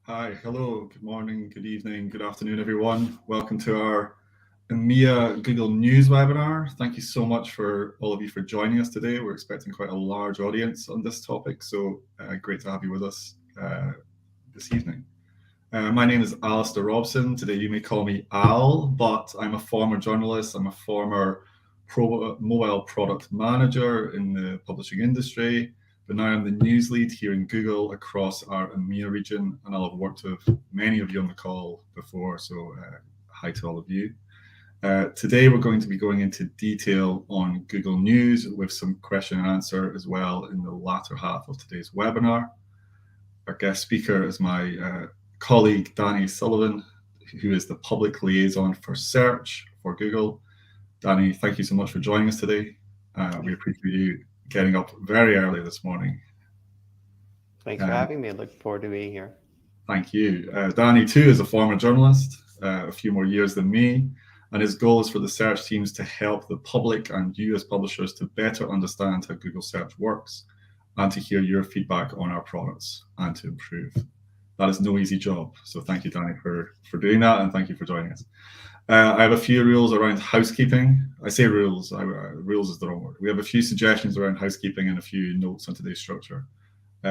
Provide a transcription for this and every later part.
Hi, hello, good morning, good evening, good afternoon, everyone. Welcome to our EMEA Google News webinar. Thank you so much for all of you for joining us today. We're expecting quite a large audience on this topic, so great to have you with us this evening. My name is Alistair Robson. Today you may call me Al, but I'm a former journalist. I'm a former mobile product manager in the publishing industry. But now I'm the news lead here in Google across our EMEA region, and I'll have worked with many of you on the call before, so hi to all of you. Today we're going to be going into detail on Google News with some question and answer as well in the latter half of today's webinar. Our guest speaker is my colleague Danny Sullivan, who is the public liaison for search for Google. Danny, thank you so much for joining us today. We appreciate you getting up very early this morning. Thanks for having me. I look forward to being here. Thank you. Danny, too, is a former journalist, a few more years than me, and his goal is for the search teams to help the public and you as publishers to better understand how Google search works and to hear your feedback on our products and to improve. That is no easy job. So thank you, Danny, for doing that, and thank you for joining us. I have a few rules around housekeeping. I say rules, rules is the wrong word. We have a few suggestions around housekeeping and a few notes on today's structure.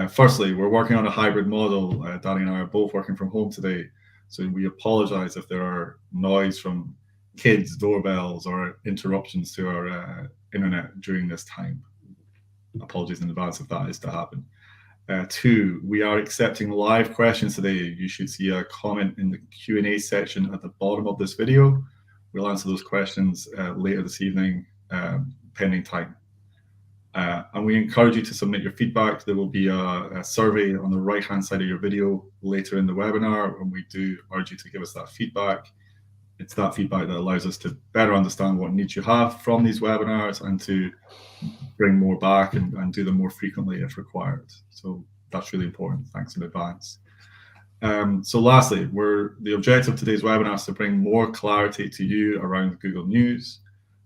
Firstly, we're working on a hybrid model. Danny and I are both working from home today, so we apologize if there are noise from kids, doorbells, or interruptions to our internet during this time. Apologies in advance if that is to happen. Two, we are accepting live questions today. You should see a comment in the Q&A section at the bottom of this video. We'll answer those questions later this evening, pending time. And we encourage you to submit your feedback. There will be a survey on the right-hand side of your video later in the webinar, and we do urge you to give us that feedback. It's that feedback that allows us to better understand what needs you have from these webinars and to bring more back and do them more frequently if required. So that's really important. Thanks in advance. So lastly, the objective of today's webinar is to bring more clarity to you around Google News.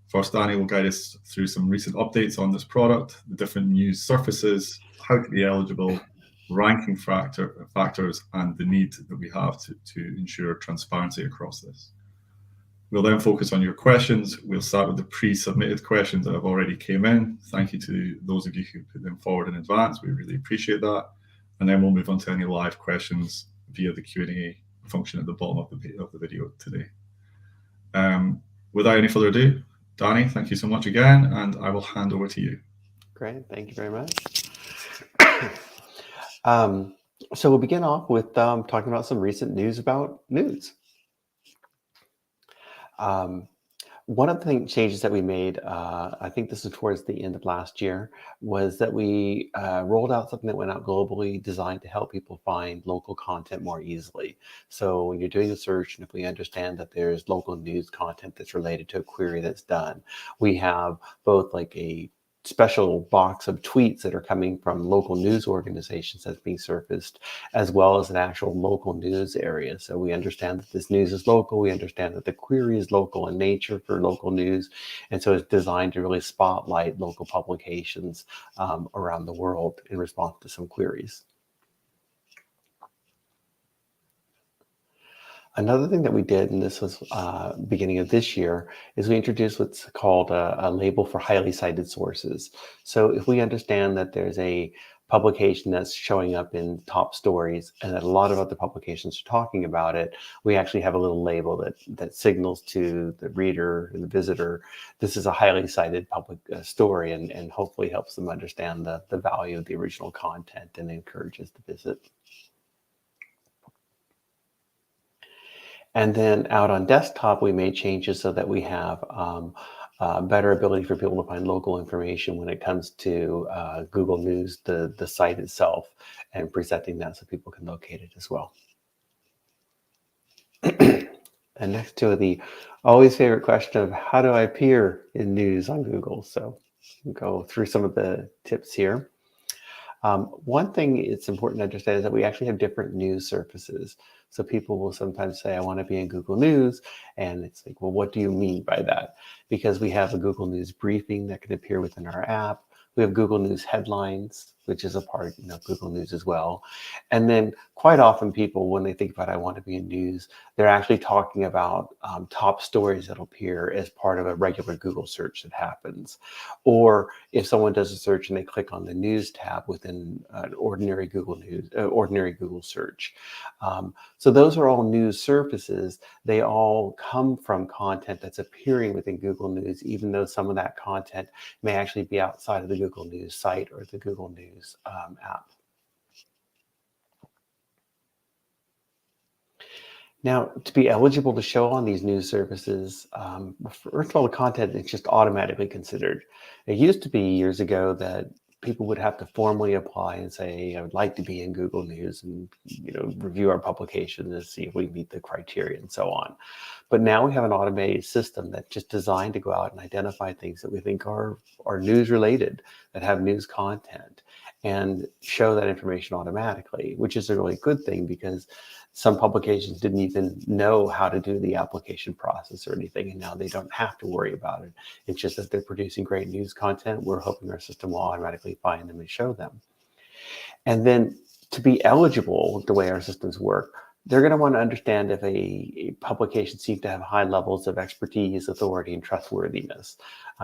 First, Danny will guide us through some recent updates on this product, the different news surfaces, how to be eligible, ranking factors, and the need that we have to ensure transparency across this. We'll then focus on your questions. We'll start with the pre-submitted questions that have already came in. Thank you to those of you who put them forward in advance. We really appreciate that. And then we'll move on to any live questions via the Q&A function at the bottom of the video today. Without any further ado, Danny, thank you so much again, and I will hand over to you. Great, thank you very much. So we'll begin off with talking about some recent news about news. One of the changes that we made, I think this was towards the end of last year, was that we rolled out something that went out globally designed to help people find local content more easily. So when you're doing a search, and if we understand that there's local news content that's related to a query that's done, we have both like a special box of tweets that are coming from local news organizations that's being surfaced, as well as an actual local news area. So we understand that this news is local. We understand that the query is local in nature for local news. And so it's designed to really spotlight local publications around the world in response to some queries. Another thing that we did, and this was beginning of this year, is we introduced what's called a label for highly cited sources. So if we understand that there's a publication that's showing up in top stories and that a lot of other publications are talking about it, we actually have a little label that signals to the reader and the visitor, this is a highly cited public story, and hopefully helps them understand the value of the original content and encourages the visit. And then out on desktop, we made changes so that we have better ability for people to find local information when it comes to Google News, the site itself, and presenting that so people can locate it as well. And next to the always favorite question of how do I appear in news on Google? So we'll go through some of the tips here. One thing it's important to understand is that we actually have different news surfaces. So people will sometimes say, I want to be in Google News. And it's like, well, what do you mean by that? Because we have a Google News briefing that can appear within our app. We have Google News headlines, which is a part of Google News as well. And then quite often people, when they think about I want to be in news, they're actually talking about top stories that appear as part of a regular Google search that happens. Or if someone does a search and they click on the news tab within an ordinary Google News, ordinary Google search. So those are all news surfaces. They all come from content that's appearing within Google News, even though some of that content may actually be outside of the Google News site or the Google News app. Now, to be eligible to show on these news services, first of all, the content is just automatically considered. It used to be years ago that people would have to formally apply and say, I would like to be in Google News and review our publication and see if we meet the criteria and so on. But now we have an automated system that's just designed to go out and identify things that we think are news related, that have news content, and show that information automatically, which is a really good thing because some publications didn't even know how to do the application process or anything, and now they don't have to worry about it. It's just that they're producing great news content. We're hoping our system will automatically find them and show them. And then to be eligible, the way our systems work, they're going to want to understand if a publication seems to have high levels of expertise, authority, and trustworthiness.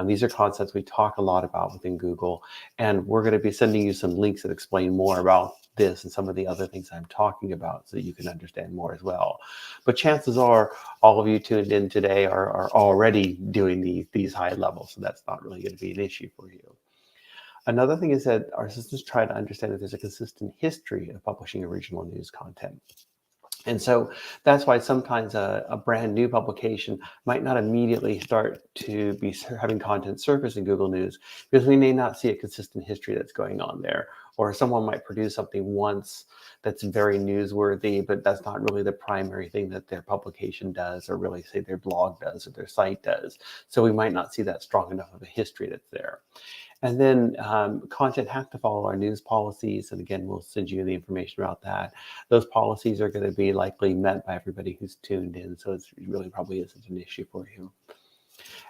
These are concepts we talk a lot about within Google, and we're going to be sending you some links that explain more about this and some of the other things I'm talking about so that you can understand more as well. But chances are all of you tuned in today are already doing these high levels, so that's not really going to be an issue for you. Another thing is that our systems try to understand that there's a consistent history of publishing original news content. And so that's why sometimes a brand new publication might not immediately start to be having content surface in Google News because we may not see a consistent history that's going on there. Or someone might produce something once that's very newsworthy, but that's not really the primary thing that their publication does, or really say their blog does or their site does. So we might not see that strong enough of a history that's there. And then content has to follow our news policies. And again, we'll send you the information about that. Those policies are going to be likely met by everybody who's tuned in. So it really probably isn't an issue for you.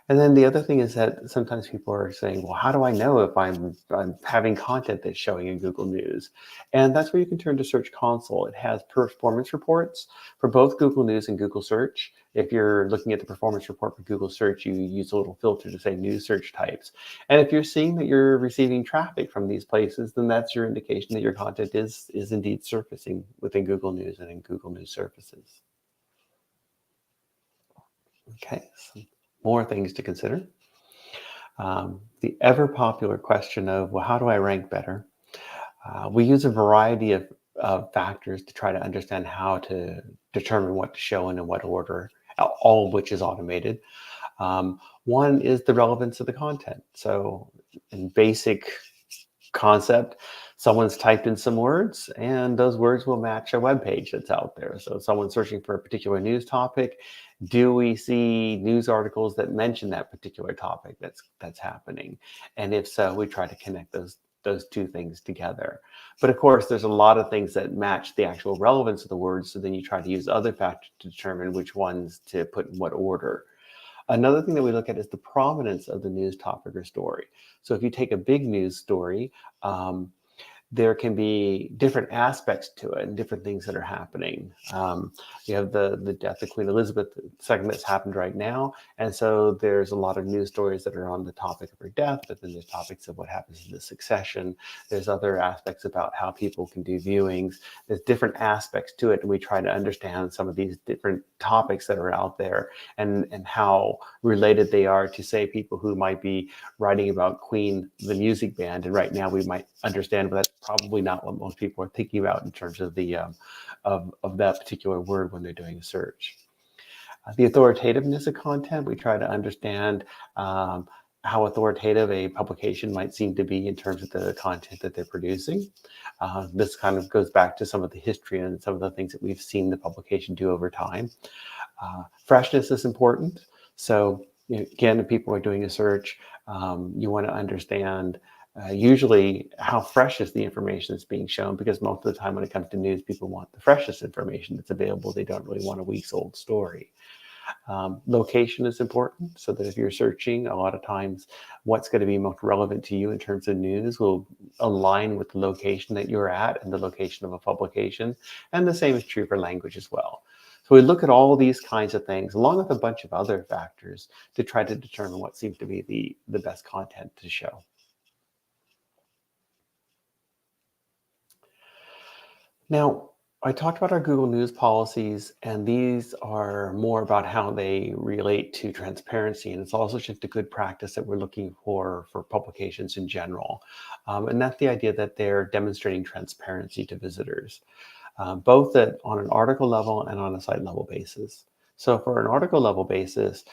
And then the other thing is that sometimes people are saying, well, how do I know if I'm having content that's showing in Google News? And that's where you can turn to Search Console. It has performance reports for both Google News and Google Search. If you're looking at the performance report for Google Search, you use a little filter to say news search types. And if you're seeing that you're receiving traffic from these places, then that's your indication that your content is indeed surfacing within Google News and in Google News services. Okay, so more things to consider. The ever popular question of, well, how do I rank better? We use a variety of factors to try to understand how to determine what to show and in what order, all of which is automated. One is the relevance of the content. So in basic concept, someone's typed in some words and those words will match a web page that's out there. So if someone's searching for a particular news topic, do we see news articles that mention that particular topic that's happening? And if so, we try to connect those two things together. But of course, there's a lot of things that match the actual relevance of the words. So then you try to use other factors to determine which ones to put in what order. Another thing that we look at is the prominence of the news topic or story. So if you take a big news story, there can be different aspects to it and different things that are happening. You have the death of Queen Elizabeth II that's happened right now. And so there's a lot of news stories that are on the topic of her death, but then there's topics of what happens in the succession. There's other aspects about how people can do viewings. There's different aspects to it. And we try to understand some of these different topics that are out there and how related they are to, say, people who might be writing about Queen, the music band. And right now we might understand, but that's probably not what most people are thinking about in terms of the of that particular word when they're doing a search. The authoritativeness of content, we try to understand how authoritative a publication might seem to be in terms of the content that they're producing. This kind of goes back to some of the history and some of the things that we've seen the publication do over time. Freshness is important. So again, if people are doing a search, you want to understand usually how fresh is the information that's being shown, because most of the time when it comes to news, people want the freshest information that's available. They don't really want a week's old story. Location is important, so that if you're searching, a lot of times what's going to be most relevant to you in terms of news will align with the location that you're at and the location of a publication. And the same is true for language as well. So we look at all these kinds of things, along with a bunch of other factors, to try to determine what seems to be the best content to show. Now, I talked about our Google News policies, and these are more about how they relate to transparency. And it's also just a good practice that we're looking for publications in general. And that's the idea that they're demonstrating transparency to visitors, both on an article level and on a site level basis. So for an article level basis,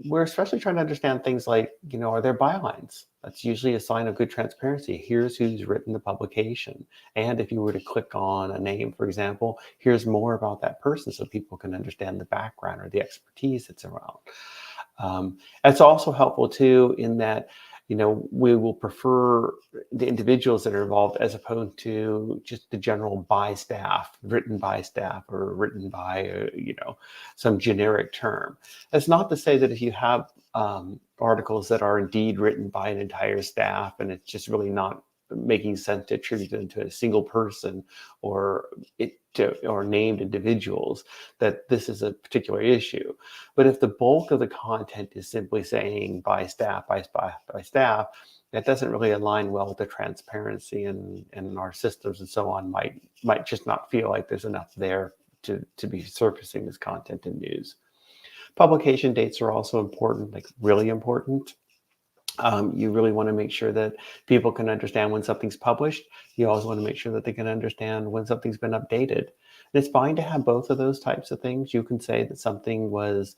we're especially trying to understand things like, are there bylines? That's usually a sign of good transparency. Here's who's written the publication. And if you were to click on a name, for example, here's more about that person so people can understand the background or the expertise that's around. It's also helpful too in that, we will prefer the individuals that are involved as opposed to just the general by staff, written by staff, or written by, some generic term. That's not to say that if you have articles that are indeed written by an entire staff and it's just really not making sense to attribute them to a single person or named individuals, that this is a particular issue. But if the bulk of the content is simply saying by staff, that doesn't really align well with the transparency and our systems and so on might just not feel like there's enough there to be surfacing this content in news. Publication dates are also important, like really important. You really want to make sure that people can understand when something's published. You also want to make sure that they can understand when something's been updated. And it's fine to have both of those types of things. You can say that something was,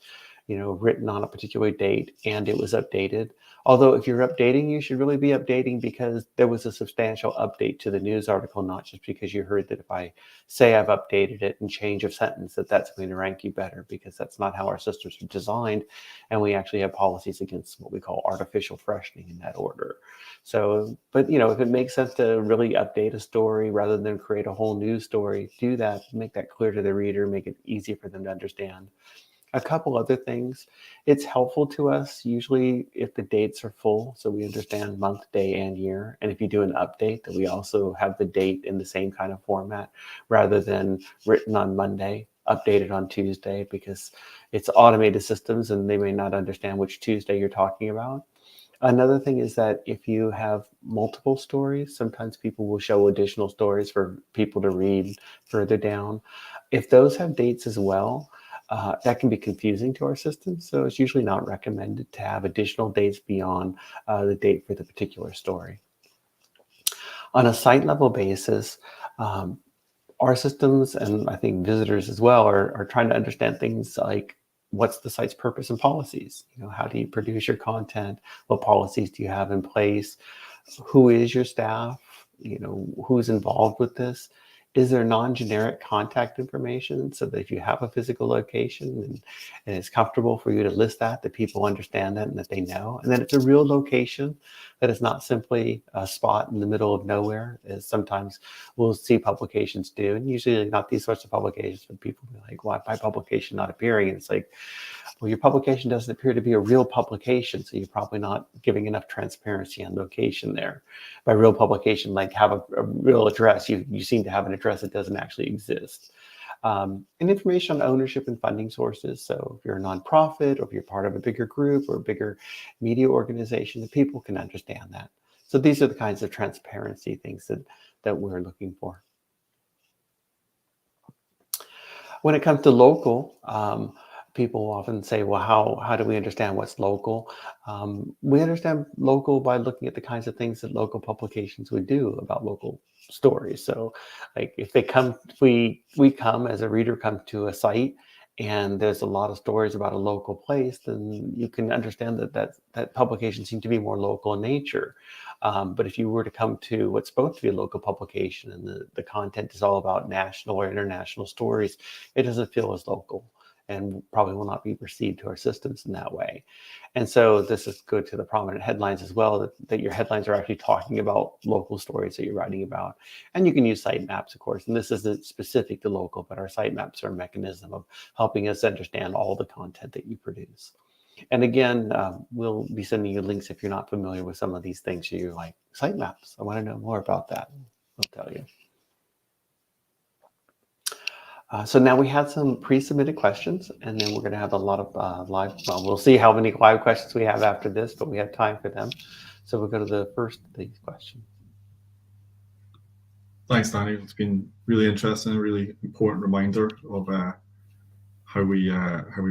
written on a particular date and it was updated. Although if you're updating, you should really be updating because there was a substantial update to the news article, not just because you heard that if I say I've updated it and change a sentence, that's going to rank you better, because that's not how our systems are designed. And we actually have policies against what we call artificial freshening in that order. So, but if it makes sense to really update a story rather than create a whole news story, do that, make that clear to the reader, make it easy for them to understand. A couple other things. It's helpful to us usually if the dates are full, so we understand month, day, and year. And if you do an update, that we also have the date in the same kind of format rather than written on Monday, updated on Tuesday, because it's automated systems and they may not understand which Tuesday you're talking about. Another thing is that if you have multiple stories, sometimes people will show additional stories for people to read further down. If those have dates as well, that can be confusing to our system. So it's usually not recommended to have additional dates beyond the date for the particular story. On a site level basis, our systems, and I think visitors as well, are trying to understand things like, what's the site's purpose and policies? How do you produce your content? What policies do you have in place? Who is your staff? Who's involved with this? Is there non-generic contact information so that if you have a physical location and it's comfortable for you to list that people understand that and that they know, and then it's a real location, that is not simply a spot in the middle of nowhere, as sometimes we'll see publications do, and usually not these sorts of publications, but people be like, why my publication not appearing? And it's like, well, your publication doesn't appear to be a real publication, so you're probably not giving enough transparency on location there. By real publication, like have a real address, you seem to have an address that doesn't actually exist. And information on ownership and funding sources. So if you're a nonprofit, or if you're part of a bigger group or a bigger media organization, that people can understand that. So these are the kinds of transparency things that we're looking for. When it comes to local, people often say, well, how do we understand what's local? We understand local by looking at the kinds of things that local publications would do about local stories. So like if we come as a reader, come to a site and there's a lot of stories about a local place, then you can understand that publications seem to be more local in nature. But if you were to come to what's supposed to be a local publication and the content is all about national or international stories, it doesn't feel as local and probably will not be received to our systems in that way. And so this is good to the prominent headlines as well, that your headlines are actually talking about local stories that you're writing about. And you can use sitemaps, of course, and this isn't specific to local, but our sitemaps are a mechanism of helping us understand all the content that you produce. And again, we'll be sending you links if you're not familiar with some of these things. So you're like, sitemaps, I want to know more about that. I'll tell you. So now we had some pre-submitted questions, and then we're going to have a lot of live. Well, we'll see how many live questions we have after this, but we have time for them. So we'll go to the first of these questions. Thanks, Danny. It's been really interesting, a really important reminder of how we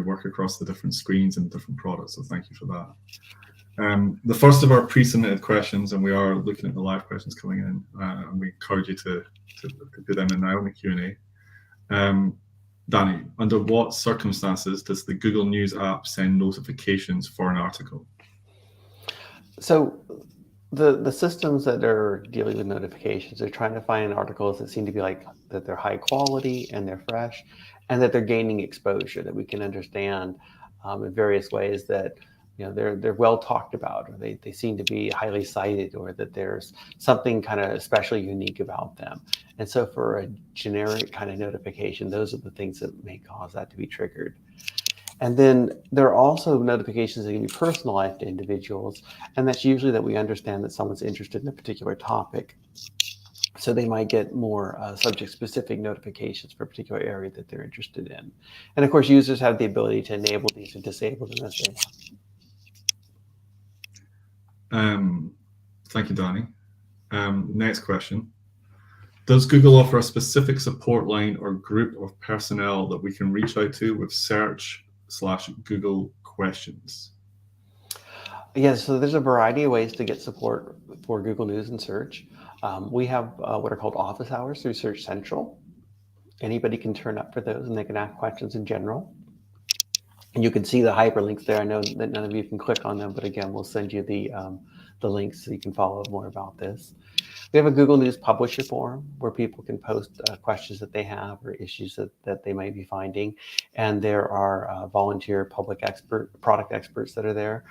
work across the different screens and different products. So thank you for that. The first of our pre-submitted questions, and we are looking at the live questions coming in, and we encourage you to put them in now in the Q&A. Danny, under what circumstances does the Google News app send notifications for an article? So the systems that are dealing with notifications are trying to find articles that seem to be like that they're high quality and they're fresh and that they're gaining exposure, that we can understand in various ways, that they're well talked about, or they seem to be highly cited, or that there's something kind of especially unique about them. And so for a generic kind of notification, those are the things that may cause that to be triggered. And then there are also notifications that can be personalized to individuals, and that's usually that we understand that someone's interested in a particular topic. So they might get more subject-specific notifications for a particular area that they're interested in. And of course, users have the ability to enable these or disable them as they want. Thank you, Danny. Next question. Does Google offer a specific support line or group of personnel that we can reach out to with search/Google questions? Yes, so there's a variety of ways to get support for Google News and search. We have what are called office hours through Search Central. Anybody can turn up for those, and they can ask questions in general. And you can see the hyperlinks there. I know that none of you can click on them, but again, we'll send you the links so you can follow more about this. We have a Google News Publisher Forum where people can post questions that they have or issues that they might be finding. And there are volunteer product experts that are there.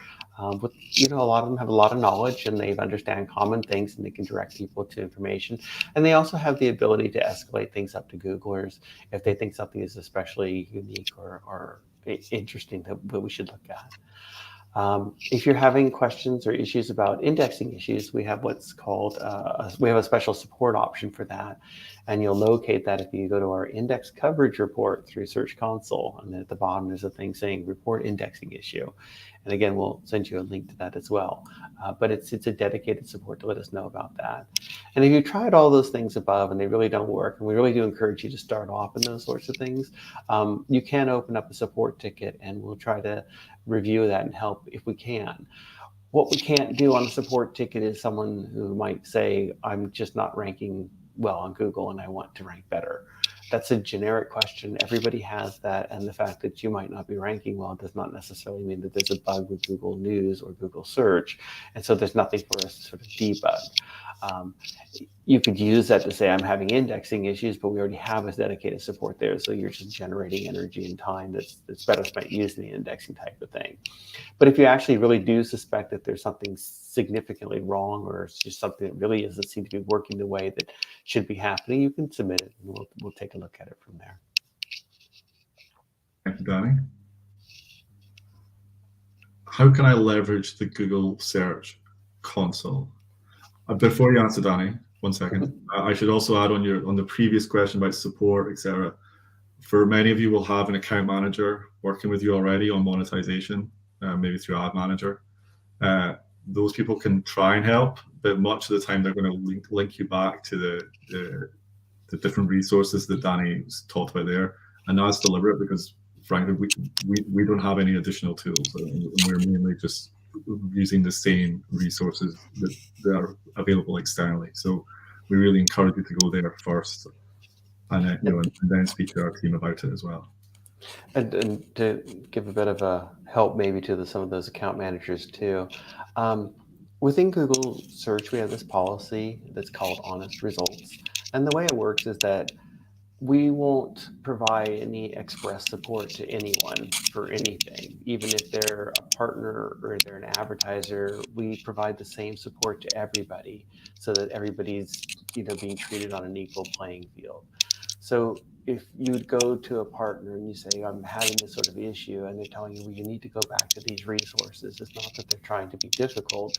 With, a lot of them have a lot of knowledge, and they understand common things, and they can direct people to information. And they also have the ability to escalate things up to Googlers if they think something is especially unique or interesting that we should look at. If you're having questions or issues about indexing issues, we have what's called, we have a special support option for that. And you'll locate that if you go to our index coverage report through Search Console. And then at the bottom, there's a thing saying report indexing issue. And again, we'll send you a link to that as well. But it's a dedicated support to let us know about that. And if you tried all those things above and they really don't work, and we really do encourage you to start off in those sorts of things, you can open up a support ticket, and we'll try to review that and help if we can. What we can't do on a support ticket is someone who might say, I'm just not ranking well on Google and I want to rank better. That's a generic question. Everybody has that. And the fact that you might not be ranking well does not necessarily mean that there's a bug with Google News or Google Search. And so there's nothing for us to sort of debug. Um, you could use that to say, I'm having indexing issues, but we already have a dedicated support there. So you're just generating energy and time that's better spent using the indexing type of thing. But if you actually really do suspect that there's something significantly wrong, or it's just something that really doesn't seem to be working the way that should be happening, you can submit it, and we'll take a look at it from there. Thank you, Danny. How can I leverage the Google Search Console? Before you answer, Danny, one second. I should also add on the previous question about support, etc. For many of you, will have an account manager working with you already on monetization, maybe through Ad Manager. Those people can try and help, but much of the time they're going to link you back to the different resources that Danny talked about there, and that's deliberate because, frankly, we don't have any additional tools, and we're mainly just using the same resources that are available externally. So we really encourage you to go there first, and and then speak to our team about it as well. And to give a bit of a help maybe to some of those account managers too, within Google Search, we have this policy that's called honest results. And the way it works is that we won't provide any express support to anyone for anything. Even if they're a partner or they're an advertiser, we provide the same support to everybody so that everybody's being treated on an equal playing field. So if you would go to a partner and you say, I'm having this sort of issue, and they're telling you, well, you need to go back to these resources. It's not that they're trying to be difficult.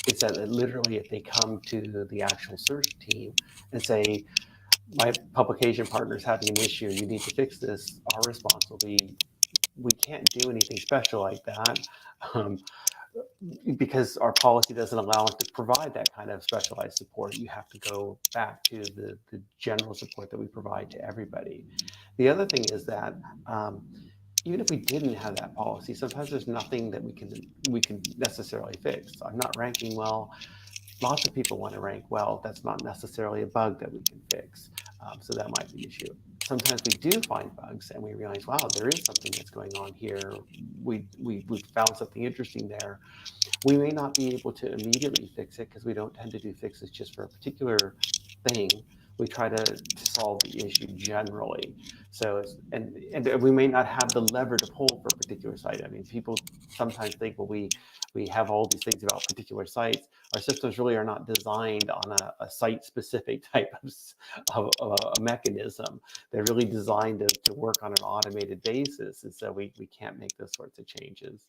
It's that literally if they come to the actual search team and say, my publication partner is having an issue, you need to fix this, our response will be, we can't do anything special like that. Because our policy doesn't allow us to provide that kind of specialized support. You have to go back to the general support that we provide to everybody. The other thing is that even if we didn't have that policy, sometimes there's nothing that we can necessarily fix. I'm not ranking well. Lots of people want to rank well. That's not necessarily a bug that we can fix. So that might be an issue. Sometimes we do find bugs and we realize, wow, there is something that's going on here. We found something interesting there. We may not be able to immediately fix it because we don't tend to do fixes just for a particular thing. We try to solve the issue generally. So and we may not have the lever to pull for a particular site. I mean, people sometimes think, well, we have all these things about particular sites. Our systems really are not designed on a site-specific type of a mechanism. They're really designed to work on an automated basis, and so we can't make those sorts of changes.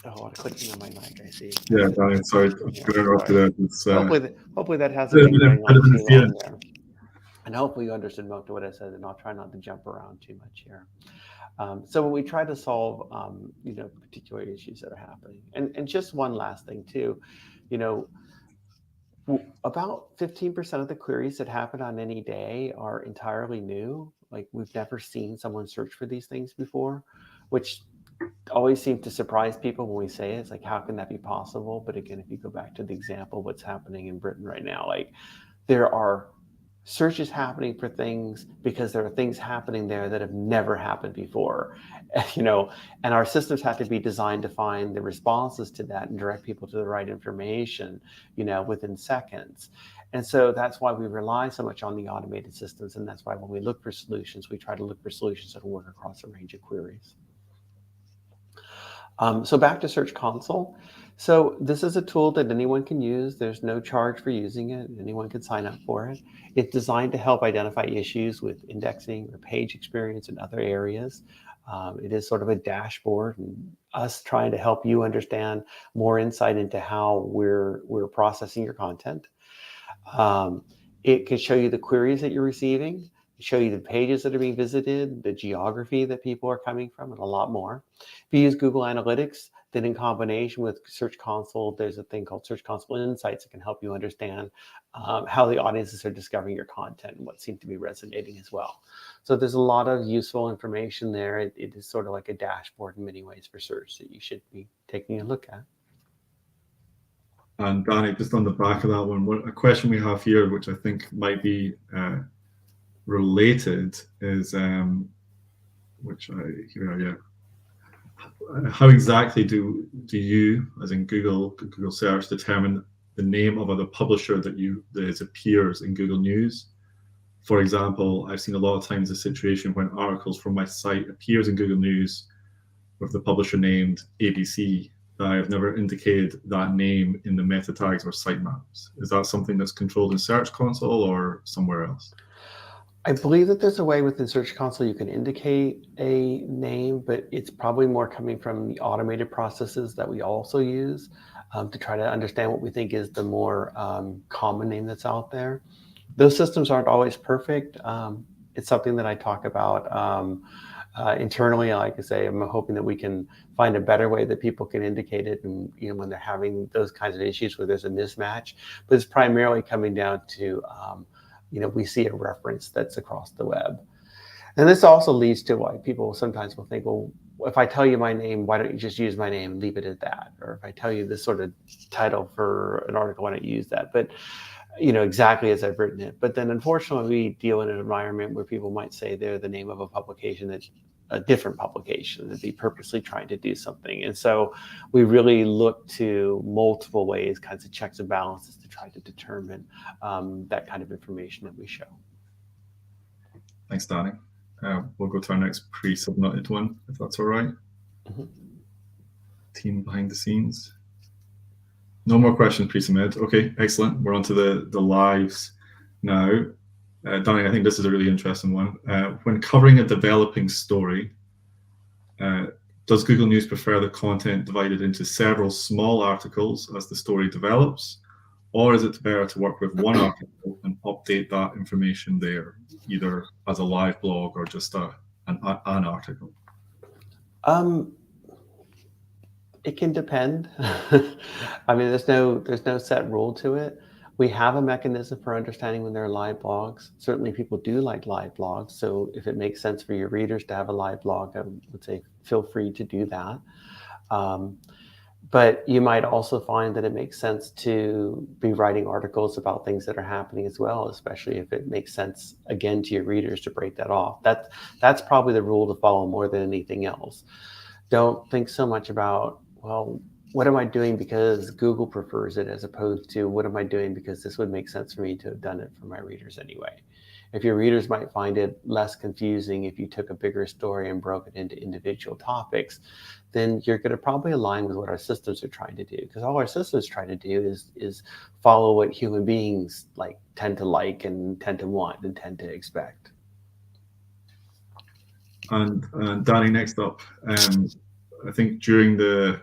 Oh, I'm clicking on my mic, I see. Yeah, Danny, sorry, Hopefully that hasn't been going on too long there. And hopefully you understood most of what I said, and I'll try not to jump around too much here. So when we try to solve, particular issues that are happening, and just one last thing too, about 15% of the queries that happen on any day are entirely new. Like, we've never seen someone search for these things before, which always seems to surprise people when we say it. It's like, how can that be possible? But again, if you go back to the example, what's happening in Britain right now, like, there are searches happening for things because there are things happening there that have never happened before, and our systems have to be designed to find the responses to that and direct people to the right information, within seconds. And so that's why we rely so much on the automated systems. And that's why when we look for solutions, we try to look for solutions that will work across a range of queries. So back to Search Console. So this is a tool that anyone can use. There's no charge for using it. Anyone can sign up for it. It's designed to help identify issues with indexing or page experience in other areas. It is sort of a dashboard, and us trying to help you understand more insight into how we're processing your content. It can show you the queries that you're receiving, show you the pages that are being visited, the geography that people are coming from, and a lot more. If you use Google Analytics, then in combination with Search Console, there's a thing called Search Console Insights that can help you understand how the audiences are discovering your content and what seems to be resonating as well. So there's a lot of useful information there. It is sort of like a dashboard in many ways for search that you should be taking a look at. And Danny, just on the back of that one, a question we have here, which I think might be related, is how exactly do you, as in Google search, determine the name of a publisher that appears in Google News? For example, I've seen a lot of times a situation when articles from my site appears in Google News with the publisher named ABC, that I have never indicated that name in the meta tags or sitemaps. Is that something that's controlled in Search Console or somewhere else? I believe that there's a way within Search Console you can indicate a name, but it's probably more coming from the automated processes that we also use to try to understand what we think is the more common name that's out there. Those systems aren't always perfect. It's something that I talk about internally. Like I say, I'm hoping that we can find a better way that people can indicate it, and when they're having those kinds of issues where there's a mismatch. But it's primarily coming down to we see a reference that's across the web. And this also leads to why people sometimes will think, well, if I tell you my name, why don't you just use my name and leave it at that? Or if I tell you this sort of title for an article, why don't you use that? But exactly as I've written it. But then unfortunately, we deal in an environment where people might say they're the name of a publication that's a different publication, that be purposely trying to do something. And so we really look to multiple ways, kinds of checks and balances to try to determine that kind of information that we show. Thanks, Danny. We'll go to our next pre-submitted one, if that's all right. Mm-hmm. Team behind the scenes. No more questions pre-submitted. Okay, excellent. We're on to the lives now. Danny, I think this is a really interesting one. When covering a developing story, does Google News prefer the content divided into several small articles as the story develops? Or is it better to work with one article and update that information there, either as a live blog or just an article? It can depend. I mean, there's no set rule to it. We have a mechanism for understanding when there are live blogs. Certainly people do like live blogs. So if it makes sense for your readers to have a live blog, I would say feel free to do that. But you might also find that it makes sense to be writing articles about things that are happening as well, especially if it makes sense, again, to your readers to break that off. That's probably the rule to follow more than anything else. Don't think so much about, well, what am I doing because Google prefers it, as opposed to what am I doing because this would make sense for me to have done it for my readers anyway. If your readers might find it less confusing if you took a bigger story and broke it into individual topics, then you're going to probably align with what our systems are trying to do. Because all our systems try to do is follow what human beings tend to like and tend to want and tend to expect. And Danny, next up, I think during the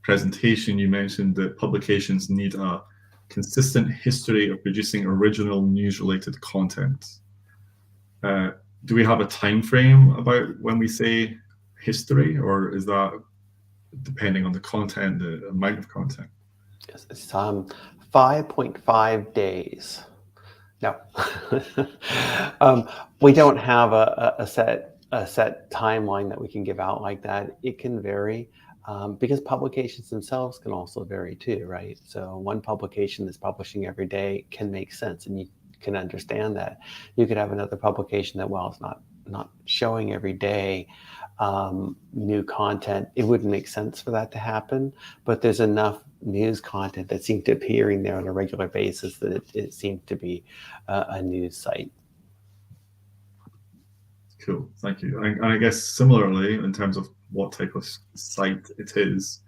presentation you mentioned that publications need a consistent history of producing original news-related content. Do we have a time frame about when we say history, or is that depending on the content, the amount of content? Yes, it's 5.5 days. No, we don't have a set timeline that we can give out like that. It can vary because publications themselves can also vary too, right? So one publication that's publishing every day can make sense, and you can understand that. You could have another publication that, while it's not showing every day new content, it wouldn't make sense for that to happen, but there's enough news content that seems to be appearing there on a regular basis that it seems to be a news site. Cool, thank you. And I guess similarly, in terms of what type of site it is,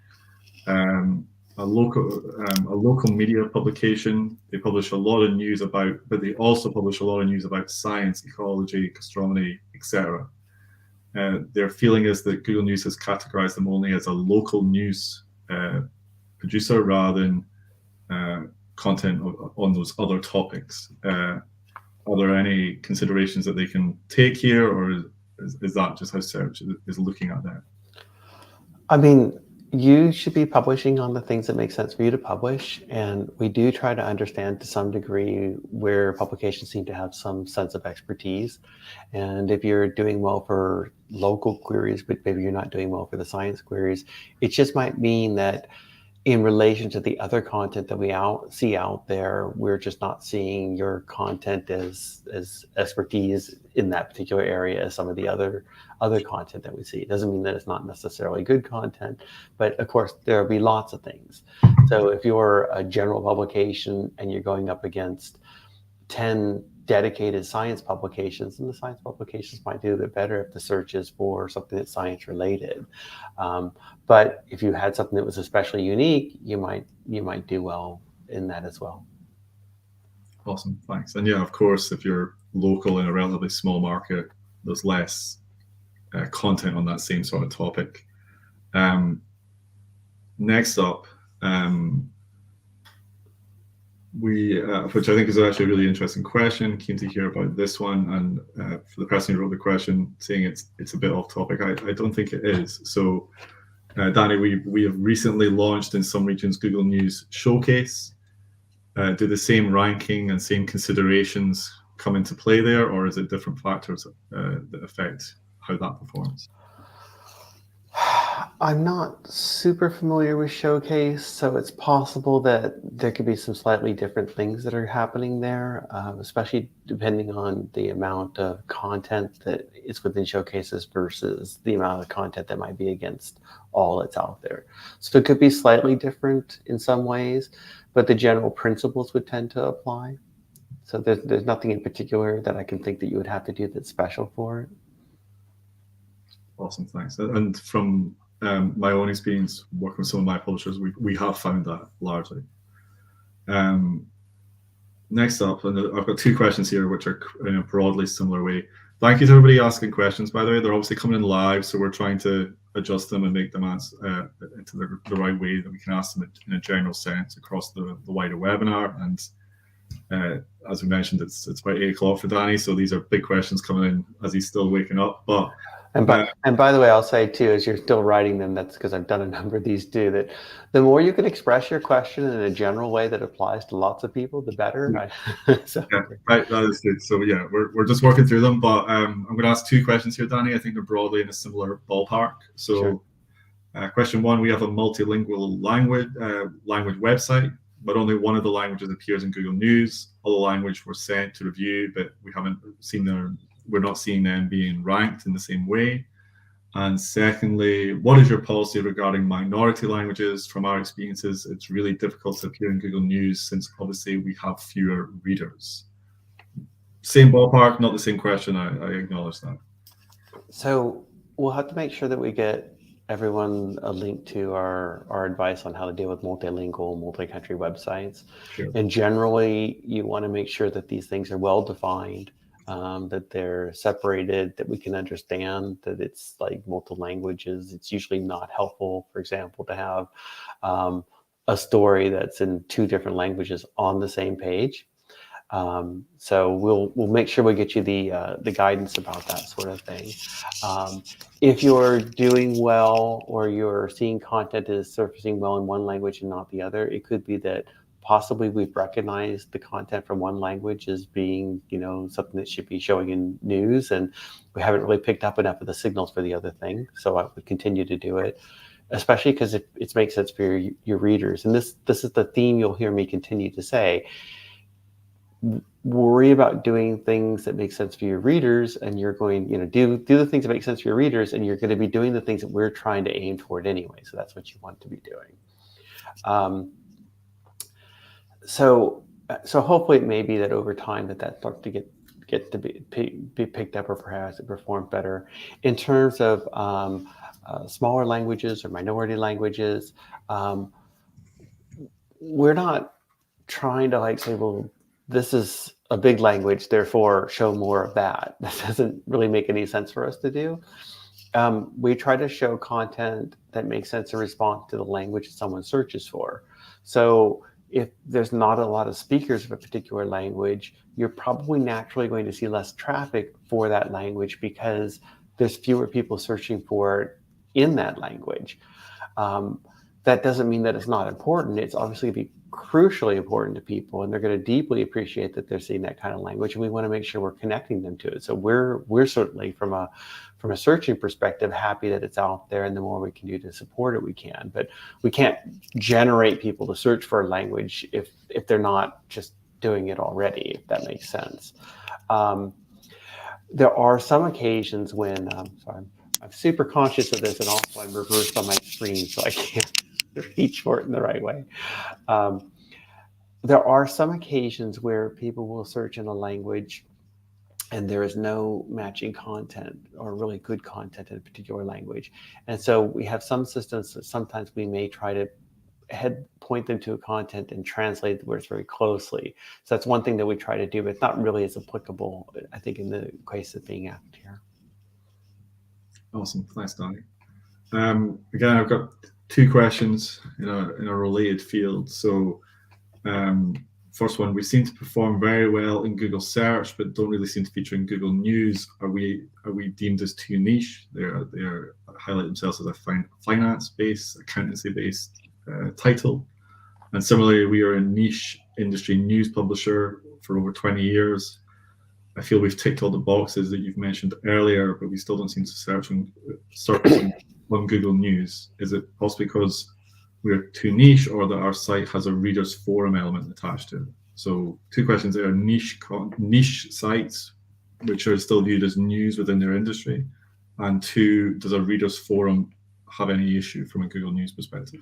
a local media publication, they publish a lot of news about, but they also publish a lot of news about science, ecology, gastronomy, etc. Their feeling is that Google News has categorized them only as a local news producer rather than content on those other topics. Are there any considerations that they can take here, or is that just how Search is looking at that? I mean, you should be publishing on the things that make sense for you to publish. And we do try to understand to some degree where publications seem to have some sense of expertise. And if you're doing well for local queries, but maybe you're not doing well for the science queries, it just might mean that in relation to the other content that we see out there, we're just not seeing your content as expertise in that particular area as some of the other content that we see. It doesn't mean that it's not necessarily good content, but of course there'll be lots of things. So if you're a general publication and you're going up against 10 dedicated science publications, and the science publications might do a bit better if the search is for something that's science related. But if you had something that was especially unique, you might do well in that as well. Awesome, thanks. And yeah, of course, if you're local in a relatively small market, there's less content on that same sort of topic. Next up, which I think is actually a really interesting question. Keen to hear about this one. And for the person who wrote the question, saying it's a bit off topic, I don't think it is. So, Danny, we have recently launched in some regions Google News Showcase. Do the same ranking and same considerations come into play there, or is it different factors that affect how that performs? I'm not super familiar with Showcase, so it's possible that there could be some slightly different things that are happening there, especially depending on the amount of content that is within Showcases versus the amount of content that might be against all that's out there. So it could be slightly different in some ways, but the general principles would tend to apply. So there's nothing in particular that I can think that you would have to do that's special for it. Awesome, thanks. And from my own experience working with some of my publishers, we have found that largely. Next up, and I've got two questions here which are in a broadly similar way. Thank you to everybody asking questions, by the way. They're obviously coming in live, so we're trying to adjust them and make them answer into the right way that we can ask them in a general sense across the wider webinar. And as we mentioned, it's about 8 o'clock for Danny, so these are big questions coming in as he's still waking up. But and by the way, I'll say too, as you're still writing them, that's because I've done a number of these too, that the more you can express your question in a general way that applies to lots of people, the better. So. Yeah, right, that is good. So yeah, we're just working through them, but I'm going to ask two questions here, Danny. I think they're broadly in a similar ballpark. So sure. Question one, we have a multilingual language website, but only one of the languages appears in Google News. All the language were sent to review, but we haven't seen we're not seeing them being ranked in the same way. And secondly, what is your policy regarding minority languages? From our experiences, it's really difficult to appear in Google News since obviously we have fewer readers. Same ballpark, not the same question. I acknowledge that. So we'll have to make sure that we get everyone a link to our advice on how to deal with multilingual, multi-country websites. Sure. And generally, you want to make sure that these things are well defined, that they're separated, that we can understand that it's like multiple languages. It's usually not helpful, for example, to have a story that's in 2 different languages on the same page. So we'll make sure we get you the guidance about that sort of thing. If you're doing well or you're seeing content is surfacing well in one language and not the other, it could be that possibly we've recognized the content from one language as being, something that should be showing in news, and we haven't really picked up enough of the signals for the other thing. So I would continue to do it, especially because it makes sense for your readers. And this is the theme you'll hear me continue to say. Worry about doing things that make sense for your readers, and you're going, do the things that make sense for your readers, and you're going to be doing the things that we're trying to aim toward anyway. So that's what you want to be doing. So hopefully it may be that over time that starts to get to be picked up, or perhaps it performed better. In terms of smaller languages or minority languages, we're not trying to say, well, this is a big language, therefore show more of that. That doesn't really make any sense for us to do. We try to show content that makes sense in response to the language someone searches for. So if there's not a lot of speakers of a particular language, you're probably naturally going to see less traffic for that language because there's fewer people searching for it in that language. that doesn't mean that it's not important. It's obviously going to be crucially important to people, and they're going to deeply appreciate that they're seeing that kind of language, and we want to make sure we're connecting them to it. So we're certainly from a searching perspective happy that it's out there, and the more we can do to support it, we can. But we can't generate people to search for a language if they're not just doing it already, if that makes sense. There are some occasions when, sorry, I'm super conscious of this, and also I'm reversed on my screen, so I can't reach for it in the right way. There are some occasions where people will search in a language and there is no matching content or really good content in a particular language. And so we have some systems that sometimes we may try to point them to a content and translate the words very closely. So that's one thing that we try to do, but it's not really as applicable, I think, in the case of being asked here. Awesome. Thanks, Danny. Again, I've got two questions in a related field. So first one, we seem to perform very well in Google search, but don't really seem to feature in Google News. Are we deemed as too niche? They highlight themselves as a finance-based, accountancy-based title. And similarly, we are a niche industry news publisher for over 20 years. I feel we've ticked all the boxes that you've mentioned earlier, but we still don't seem to search on Google News. Is it possibly because we're too niche, or that our site has a readers forum element attached to it? So two questions there: niche sites, which are still viewed as news within their industry, and two, does a readers forum have any issue from a Google News perspective?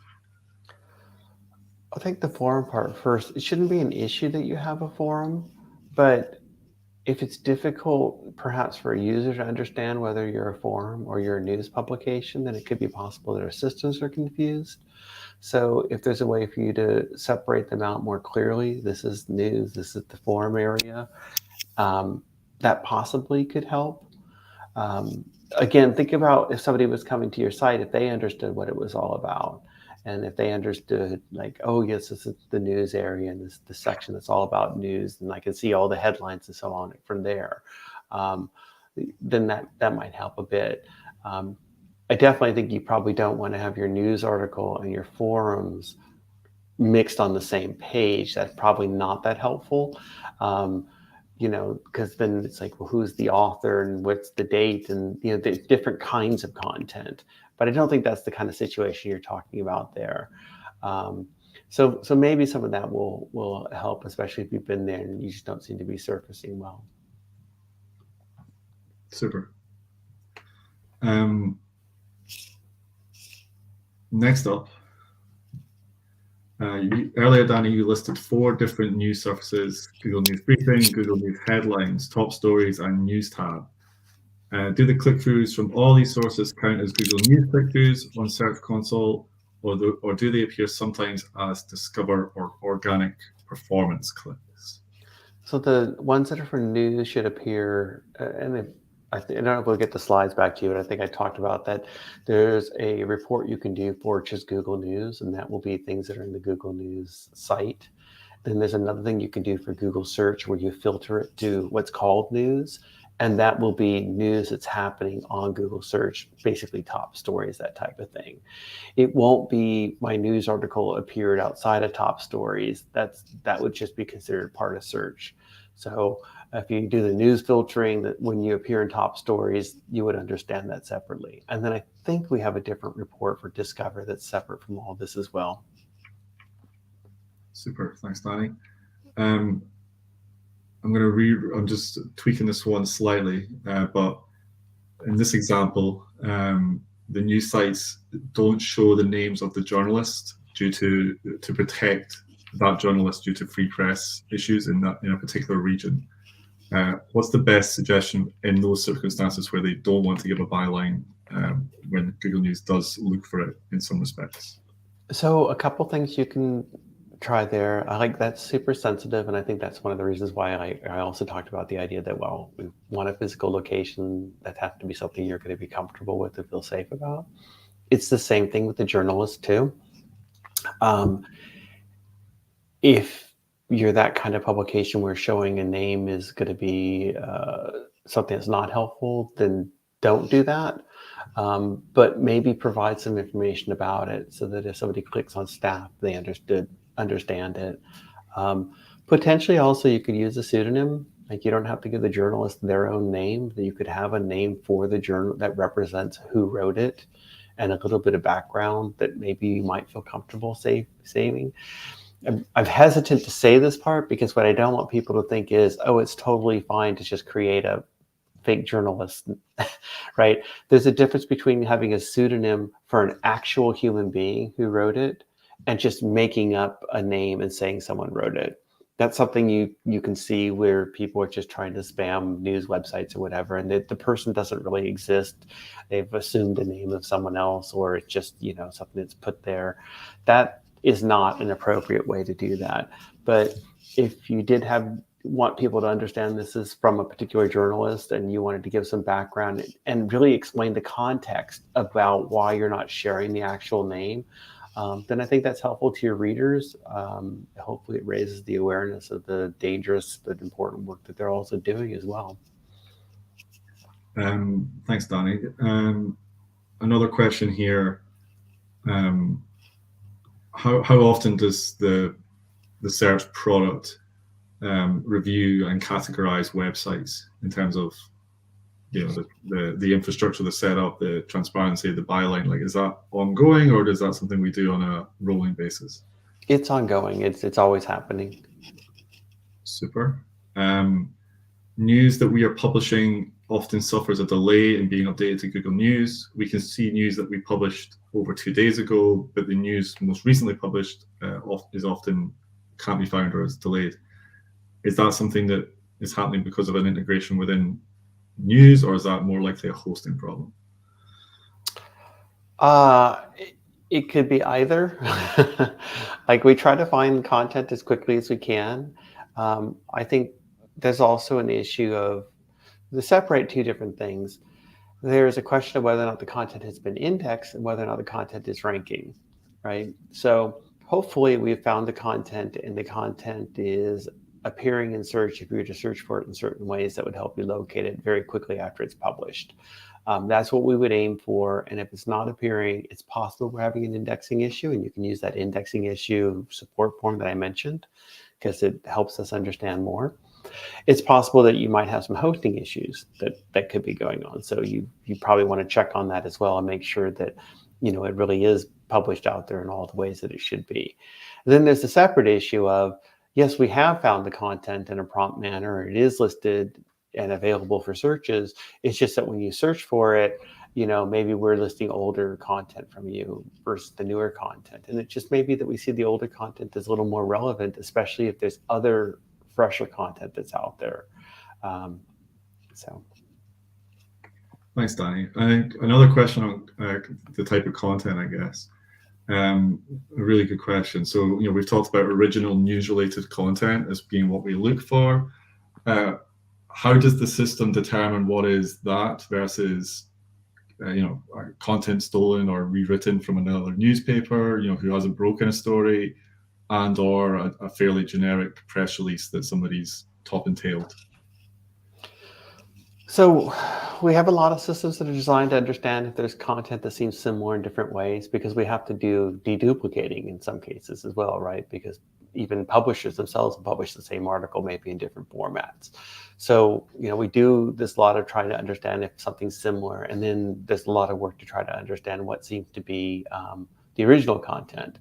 I'll take the forum part first. It shouldn't be an issue that you have a forum, but if it's difficult perhaps for a user to understand whether you're a forum or you're a news publication, then it could be possible that our systems are confused. So if there's a way for you to separate them out more clearly, this is news, this is the forum area, that possibly could help. Again, think about if somebody was coming to your site, if they understood what it was all about, and if they understood, like, oh yes, this is the news area, and this the section that's all about news, and I can see all the headlines and so on from there, then that might help a bit. I definitely think you probably don't want to have your news article and your forums mixed on the same page. That's probably not that helpful. Because then it's like, well, who's the author and what's the date, and there's different kinds of content. But I don't think that's the kind of situation you're talking about there. So maybe some of that will help, especially if you've been there and you just don't seem to be surfacing well. Super. Next up, earlier, Danny, you listed 4 different news surfaces: Google News Briefing, Google News Headlines, Top Stories, and News Tab. Do the click-throughs from all these sources count as Google News click-throughs on Search Console, or do they appear sometimes as Discover or organic performance clicks? So the ones that are for news should appear, and I don't know if we'll get the slides back to you, but I think I talked about that. There's a report you can do for just Google News, and that will be things that are in the Google News site. Then there's another thing you can do for Google Search where you filter it to what's called news, and that will be news that's happening on Google Search, basically top stories, that type of thing. It won't be my news article appeared outside of top stories. That would just be considered part of search. So if you do the news filtering, that when you appear in top stories, you would understand that separately. And then I think we have a different report for Discover that's separate from all this as well. Super, thanks, Danny. I'm just tweaking this one slightly, but in this example, the news sites don't show the names of the journalists due to protect that journalist due to free press issues in a particular region. What's the best suggestion in those circumstances where they don't want to give a byline when Google News does look for it in some respects? So a couple things you can try there. I like that's super sensitive, and I think that's one of the reasons why I also talked about the idea that, well, we want a physical location that has to be something you're going to be comfortable with and feel safe about. It's the same thing with the journalist too. If you're that kind of publication where showing a name is going to be something that's not helpful, then don't do that. but maybe provide some information about it so that if somebody clicks on staff, they understand it. Potentially also you could use a pseudonym. Like you don't have to give the journalist their own name. You could have a name for the journal that represents who wrote it and a little bit of background that maybe you might feel comfortable saving. I'm hesitant to say this part because what I don't want people to think is, oh, it's totally fine to just create a fake journalist, right? There's a difference between having a pseudonym for an actual human being who wrote it and just making up a name and saying someone wrote it. That's something you can see where people are just trying to spam news websites or whatever, and the person doesn't really exist. They've assumed the name of someone else, or it's just something that's put there. That is not an appropriate way to do that. But if you did want people to understand this is from a particular journalist and you wanted to give some background and really explain the context about why you're not sharing the actual name, then I think that's helpful to your readers. Hopefully it raises the awareness of the dangerous but important work that they're also doing as well. Thanks, Danny. Another question here. How often does the search product review and categorize websites in terms of the infrastructure, the setup, the transparency, the byline? Like, is that ongoing, or is that something we do on a rolling basis? It's ongoing. It's always happening. Super. News that we are publishing often suffers a delay in being updated to Google News. We can see news that we published over 2 days ago, but the news most recently published is often can't be found or is delayed. Is that something that is happening because of an integration within News, or is that more likely a hosting problem? It could be either. Like we try to find content as quickly as we can. I think there's also an issue of to separate two different things. There's a question of whether or not the content has been indexed and whether or not the content is ranking, right? So hopefully we've found the content and the content is appearing in search if you were to search for it in certain ways that would help you locate it very quickly after it's published. That's what we would aim for. And if it's not appearing, it's possible we're having an indexing issue, and you can use that indexing issue support form that I mentioned because it helps us understand more. It's possible that you might have some hosting issues that could be going on. So you probably want to check on that as well and make sure that it really is published out there in all the ways that it should be. And then there's a separate issue of, yes, we have found the content in a prompt manner. It is listed and available for searches. It's just that when you search for it, maybe we're listing older content from you versus the newer content. And it just may be that we see the older content is a little more relevant, especially if there's other fresher content that's out there. Thanks, Danny. I think another question on the type of content, I guess. A really good question. So, we've talked about original news-related content as being what we look for. How does the system determine what is that versus, content stolen or rewritten from another newspaper, who hasn't broken a story, and or a fairly generic press release that somebody's top and tailed? So we have a lot of systems that are designed to understand if there's content that seems similar in different ways, because we have to do deduplicating in some cases as well, right? Because even publishers themselves publish the same article, maybe in different formats. So, we do this a lot of trying to understand if something's similar, and then there's a lot of work to try to understand what seems to be the original content.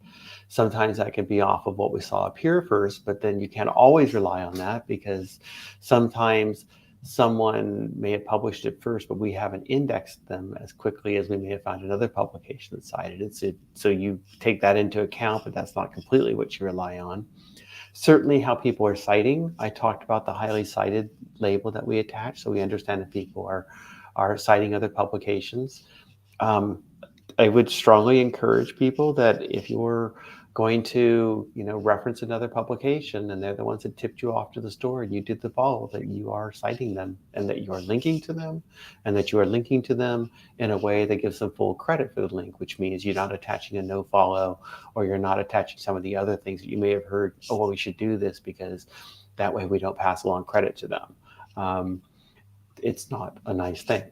Sometimes that can be off of what we saw appear first, but then you can't always rely on that because sometimes someone may have published it first, but we haven't indexed them as quickly as we may have found another publication that cited it. So you take that into account, but that's not completely what you rely on. Certainly how people are citing. I talked about the highly cited label that we attach, so we understand if people are citing other publications. I would strongly encourage people that if you're going to, reference another publication and they're the ones that tipped you off to the store and you did the follow, that you are citing them and that you are linking to them, and that you are linking to them in a way that gives them full credit for the link, which means you're not attaching a no follow, or you're not attaching some of the other things that you may have heard, oh, well, we should do this because that way we don't pass along credit to them. it's not a nice thing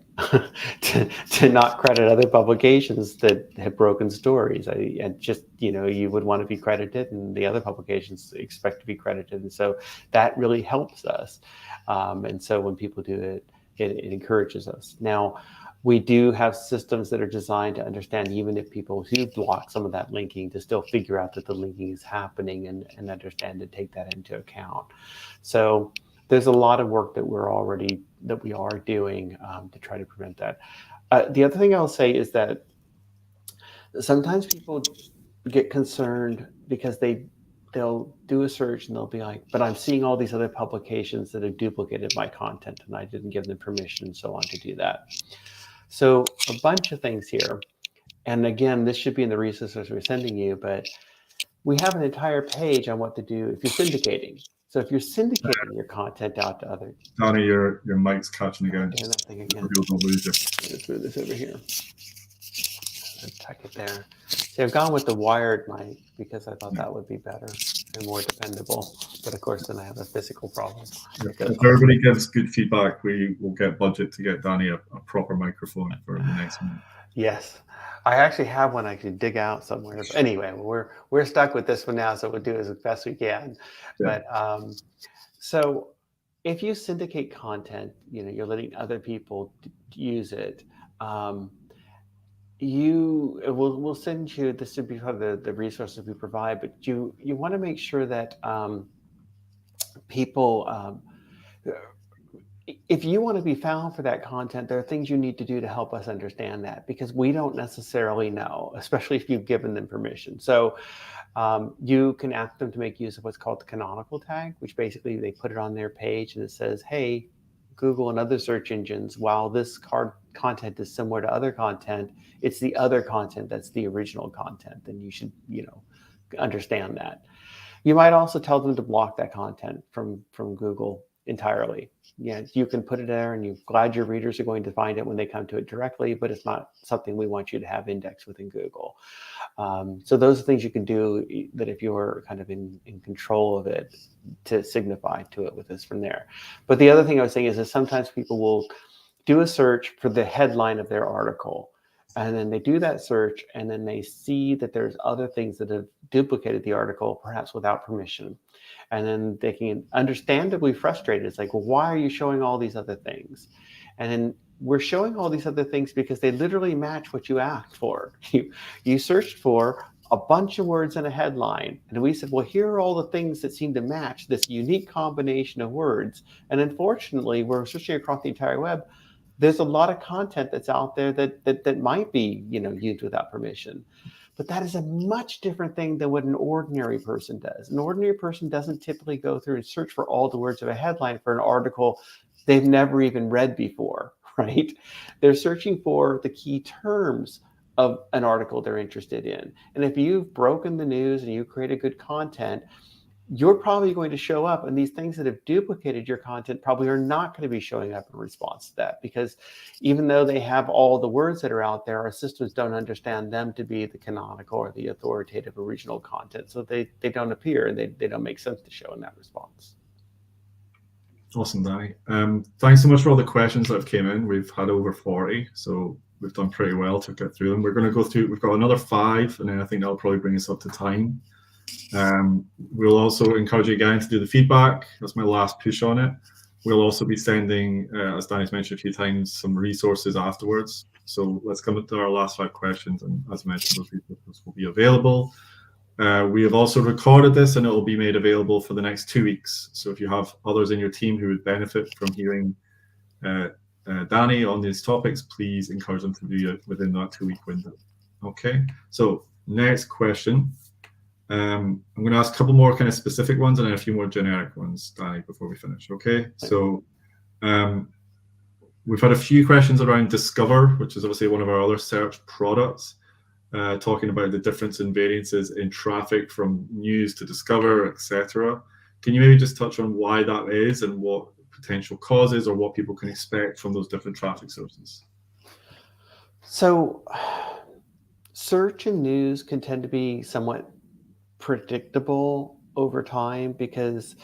to not credit other publications that have broken stories. And just, you would want to be credited, and the other publications expect to be credited. And so that really helps us. And so when people do it, it encourages us. Now, we do have systems that are designed to understand, even if people do block some of that linking, to still figure out that the linking is happening and understand and take that into account. So there's a lot of work that we are doing to try to prevent that. The other thing I'll say is that sometimes people get concerned because they'll do a search and they'll be like, but I'm seeing all these other publications that have duplicated my content and I didn't give them permission and so on to do that. So a bunch of things here. And again, this should be in the resources we're sending you, but we have an entire page on what to do if you're syndicating. So if you're syndicating your content out to others. Danny, your mic's catching again. Yeah, that thing again. People don't lose you. Let's move this over here. Tuck it there. See, I've gone with the wired mic because I thought that would be better and more dependable. But of course, then I have a physical problem. If everybody gives good feedback, we will get budget to get Danny a proper microphone for the next one. Yes, I actually have one I could dig out somewhere. But anyway, we're stuck with this one now, so we'll do as best we can. Yeah. But so if you syndicate content, you're letting other people use it. We'll send you, this would be part of the resources we provide, but you want to make sure that people, if you want to be found for that content, there are things you need to do to help us understand that, because we don't necessarily know, especially if you've given them permission. So you can ask them to make use of what's called the canonical tag, which basically they put it on their page and it says, hey, Google and other search engines, while this content is similar to other content, it's the other content that's the original content, and you should, understand that. You might also tell them to block that content from Google entirely. Yeah, you can put it there, and you're glad your readers are going to find it when they come to it directly, but it's not something we want you to have indexed within Google. So those are things you can do that if you're kind of in control of it, to signify to it with us from there. But the other thing I was saying is that sometimes people will do a search for the headline of their article, and then they do that search, and then they see that there's other things that have duplicated the article, perhaps without permission. And then they can understandably frustrated. It's like, well, why are you showing all these other things? And then we're showing all these other things because they literally match what you asked for. You searched for a bunch of words in a headline, and we said, well, here are all the things that seem to match this unique combination of words. And unfortunately, we're searching across the entire web. There's a lot of content that's out there that might be, used without permission. But that is a much different thing than what an ordinary person does. An ordinary person doesn't typically go through and search for all the words of a headline for an article they've never even read before, right? They're searching for the key terms of an article they're interested in. And if you've broken the news and you created good content, you're probably going to show up, and these things that have duplicated your content probably are not going to be showing up in response to that, because even though they have all the words that are out there, our systems don't understand them to be the canonical or the authoritative original content. So they don't appear, and they don't make sense to show in that response. Awesome, Danny. Thanks so much for all the questions that have came in. We've had over 40, so we've done pretty well to get through them. We're going to go through, we've got another 5, and then I think that'll probably bring us up to time. We'll also encourage you again to do the feedback. That's my last push on it. We'll also be sending, as Danny's mentioned a few times, some resources afterwards. So let's come to our last 5 questions, and as mentioned, those resources will be available. We have also recorded this, and it will be made available for the next 2 weeks. So if you have others in your team who would benefit from hearing Danny on these topics, please encourage them to do it within that 2-week window. Okay, so next question. I'm going to ask a couple more kind of specific ones and then a few more generic ones, Danny, before we finish. Okay, so we've had a few questions around Discover, which is obviously one of our other search products, talking about the difference in variances in traffic from news to Discover, etc. Can you maybe just touch on why that is and what potential causes or what people can expect from those different traffic sources? So search and news can tend to be somewhat predictable over time, because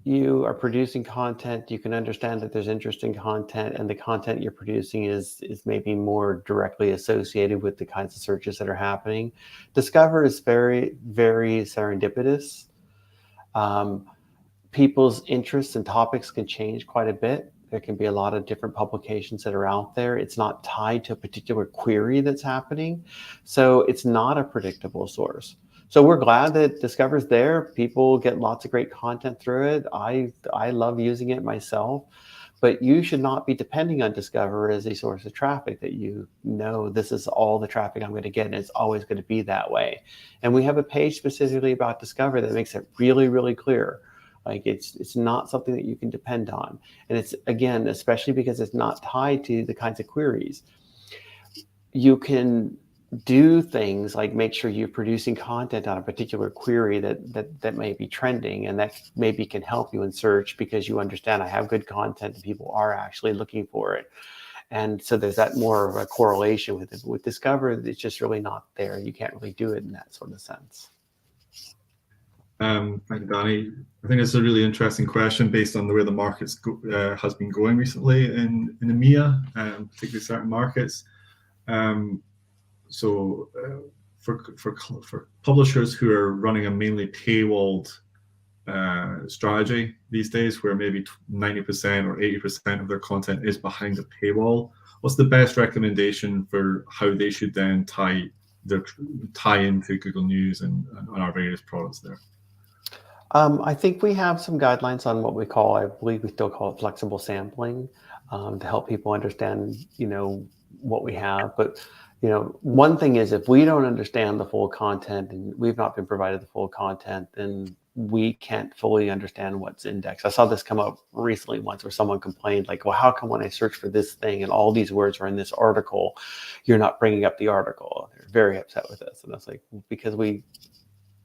you are producing content, you can understand that there's interesting content, and the content you're producing is maybe more directly associated with the kinds of searches that are happening. Discover is very, very serendipitous. People's interests and topics can change quite a bit. There can be a lot of different publications that are out there. It's not tied to a particular query that's happening. So it's not a predictable source. So we're glad that Discover's there. People get lots of great content through it. I love using it myself. But you should not be depending on Discover as a source of traffic, that you know this is all the traffic I'm going to get, and it's always going to be that way. And we have a page specifically about Discover that makes it really, really clear. Like it's not something that you can depend on. And it's, again, especially because it's not tied to the kinds of queries. You can do things like make sure you're producing content on a particular query that may be trending, and that maybe can help you in search because you understand I have good content and people are actually looking for it. And so there's that more of a correlation with it. With Discover, it's just really not there. You can't really do it in that sort of sense. Thank you, Danny. I think it's a really interesting question based on the way the markets has been going recently in EMEA, particularly certain markets. So for publishers who are running a mainly paywalled strategy these days, where maybe 90% or 80% of their content is behind a paywall, what's the best recommendation for how they should then tie into Google News and our various products there? I think we have some guidelines on what we call, I believe we still call it flexible sampling, to help people understand, what we have. But, one thing is, if we don't understand the full content and we've not been provided the full content, then we can't fully understand what's indexed. I saw this come up recently once where someone complained, like, well, how come when I search for this thing and all these words are in this article, you're not bringing up the article? They're very upset with us. And I was like, because we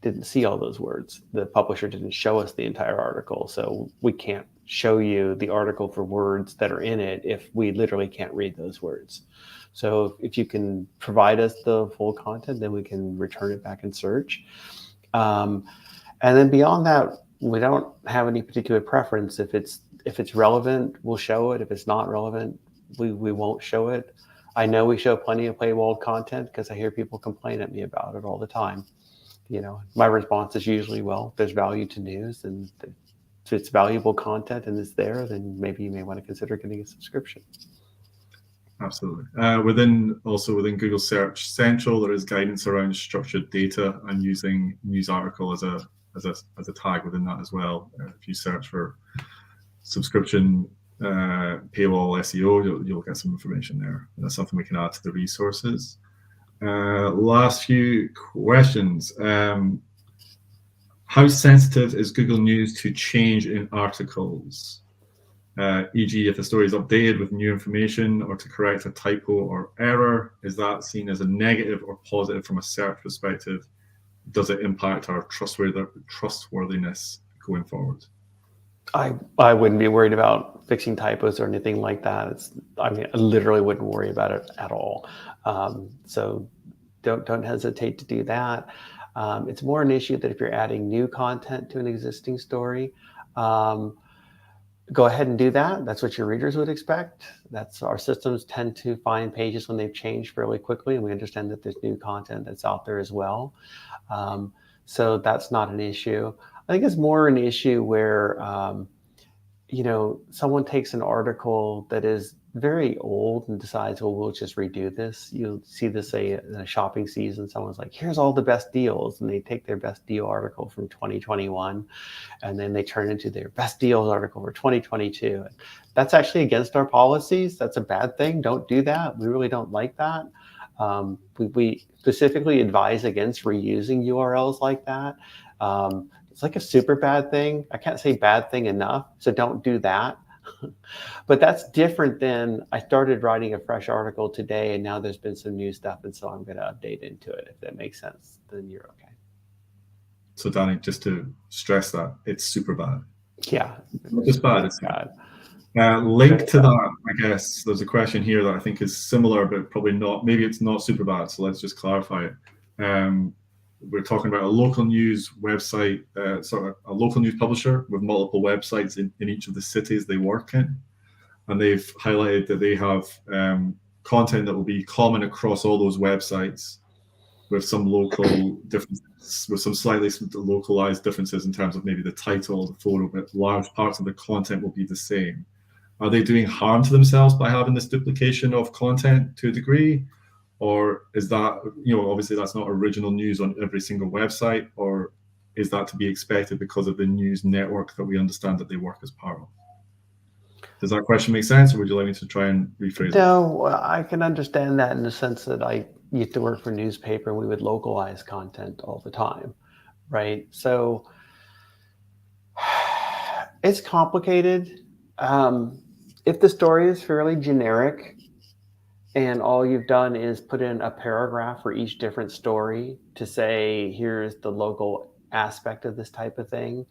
didn't see all those words. The publisher didn't show us the entire article. So we can't show you the article for words that are in it if we literally can't read those words. So if you can provide us the full content, then we can return it back in search. And then beyond that, we don't have any particular preference. If it's relevant, we'll show it. If it's not relevant, we won't show it. I know we show plenty of paywalled content because I hear people complain at me about it all the time. My response is usually, well, if there's value to news and if it's valuable content and it's there, then maybe you may want to consider getting a subscription. Absolutely. Within Google Search Central, there is guidance around structured data and using news article as a tag within that as well. If you search for subscription paywall SEO, you'll get some information there. And that's something we can add to the resources. Last few questions. How sensitive is Google News to change in articles? E.g., if a story is updated with new information or to correct a typo or error, is that seen as a negative or positive from a search perspective? Does it impact our trustworthiness going forward? I wouldn't be worried about fixing typos or anything like that. I literally wouldn't worry about it at all. So don't hesitate to do that. It's more an issue that if you're adding new content to an existing story, go ahead and do that. That's what your readers would expect. Our systems tend to find pages when they've changed fairly quickly, and we understand that there's new content that's out there as well. So that's not an issue. I think it's more an issue where, someone takes an article that is very old and decides, well, we'll just redo this. You'll see this in a shopping season. Someone's like, here's all the best deals. And they take their best deal article from 2021, and then they turn into their best deals article for 2022. And that's actually against our policies. That's a bad thing. Don't do that. We really don't like that. We specifically advise against reusing URLs like that. It's like a super bad thing. I can't say bad thing enough, so don't do that. But that's different than I started writing a fresh article today and now there's been some new stuff and so I'm going to update into it. If that makes sense, then you're okay. So Danny, just to stress that, it's super bad. Yeah. Not just bad, it's bad. Linked to that, I guess, there's a question here that I think is similar, but probably not, maybe it's not super bad, so let's just clarify it. we're talking about a local news website, sort of a local news publisher with multiple websites in each of the cities they work in. And they've highlighted that they have content that will be common across all those websites with some local differences, with some slightly localized differences in terms of maybe the title, the photo, but large parts of the content will be the same. Are they doing harm to themselves by having this duplication of content to a degree? Or is that, obviously that's not original news on every single website, or is that to be expected because of the news network that we understand that they work as part of? Does that question make sense, or would you like me to try and rephrase it? No, I can understand that in the sense that I used to work for a newspaper and we would localize content all the time, right? So it's complicated. If the story is fairly generic and all you've done is put in a paragraph for each different story to say, here's the local aspect of this type of thing,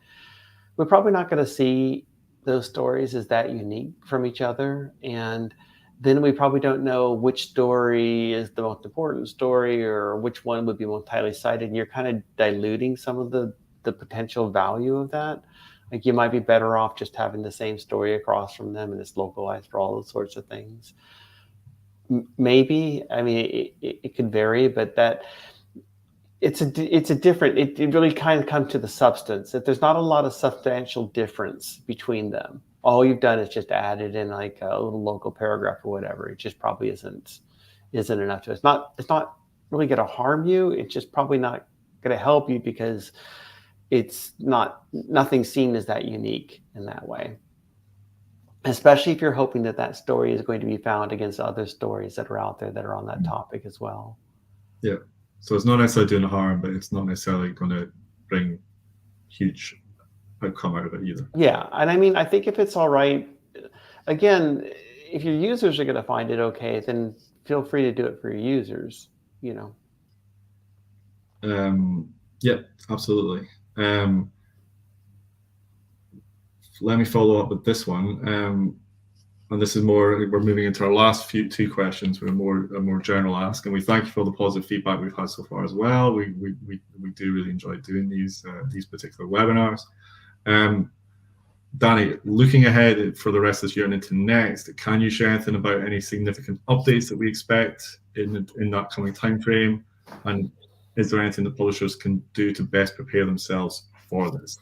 we're probably not going to see those stories as that unique from each other. And then we probably don't know which story is the most important story or which one would be most highly cited. And you're kind of diluting some of the potential value of that. Like you might be better off just having the same story across from them and it's localized for all those sorts of things. Maybe, I mean, it could vary, but that it's a different, it really kind of comes to the substance. That there's not a lot of substantial difference between them. All you've done is just added in like a little local paragraph or whatever. It just probably isn't enough to. It's not really going to harm you. It's just probably not going to help you because it's nothing seen as that unique in that way. Especially if you're hoping that story is going to be found against other stories that are out there that are on that topic as well. Yeah. So it's not necessarily doing harm, but it's not necessarily going to bring huge outcome out of it either. Yeah. And I mean, I think if it's all right, again, if your users are going to find it okay, then feel free to do it for your users, Yeah, absolutely. Let me follow up with this one. And this is more, we're moving into our last two questions with a more general ask. And we thank you for all the positive feedback we've had so far as well. We do really enjoy doing these particular webinars. Danny, looking ahead for the rest of this year and into next, can you share anything about any significant updates that we expect in that coming time frame? And is there anything that publishers can do to best prepare themselves for this?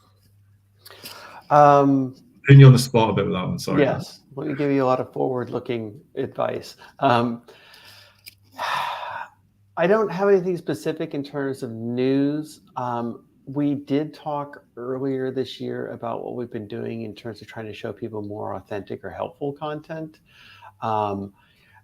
Putting you on the spot a bit with that one, sorry. Yes, let me give you a lot of forward-looking advice. I don't have anything specific in terms of news. We did talk earlier this year about what we've been doing in terms of trying to show people more authentic or helpful content.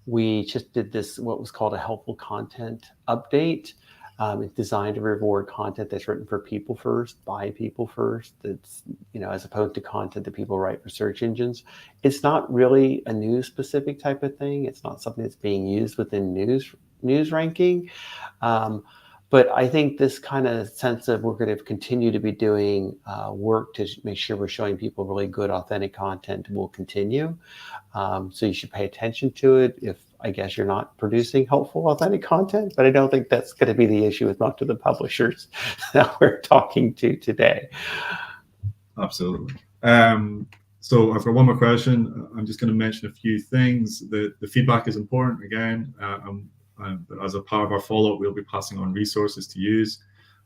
We just did this, what was called a helpful content update. It's designed to reward content that's written for people first, by people first. That's, as opposed to content that people write for search engines. It's not really a news specific type of thing. It's not something that's being used within news ranking. But I think this kind of sense of we're going to continue to be doing work to make sure we're showing people really good, authentic content will continue. So you should pay attention to it if, I guess, you're not producing helpful, authentic content. But I don't think that's going to be the issue with most of the publishers that we're talking to today. Absolutely. So I've got one more question. I'm just going to mention a few things. The feedback is important again. But as a part of our follow-up, we'll be passing on resources to use.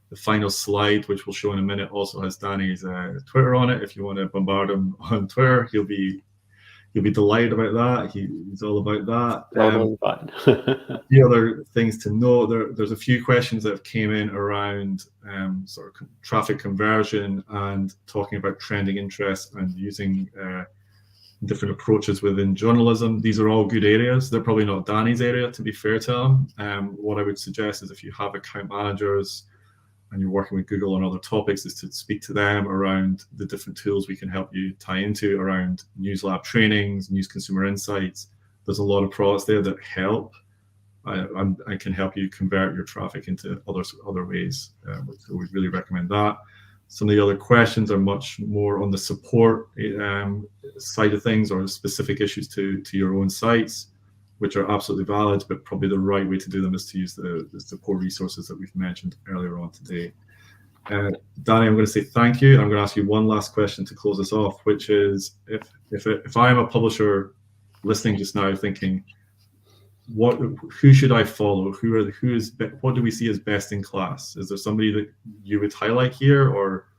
The final slide, which we'll show in a minute, also has Danny's Twitter on it. If you want to bombard him on Twitter, he'll be delighted about that. He's all about that. Totally fun. The other things to note, there's a few questions that have came in around sort of traffic conversion and talking about trending interest and using different approaches within journalism. These are all good areas. They're probably not Danny's area, to be fair to him. What I would suggest is if you have account managers and you're working with Google on other topics, is to speak to them around the different tools we can help you tie into around News Lab trainings, news consumer insights. There's a lot of products there that help. I can help you convert your traffic into other ways. So we really recommend that. Some of the other questions are much more on the support side of things or specific issues to your own sites. which are absolutely valid, but probably the right way to do them is to use the support resources that we've mentioned earlier on today. Danny, I'm going to say thank you. I'm going to ask you one last question to close us off, which is if I am a publisher listening just now thinking, who should I follow? What do we see as best in class? Is there somebody that you would highlight here, or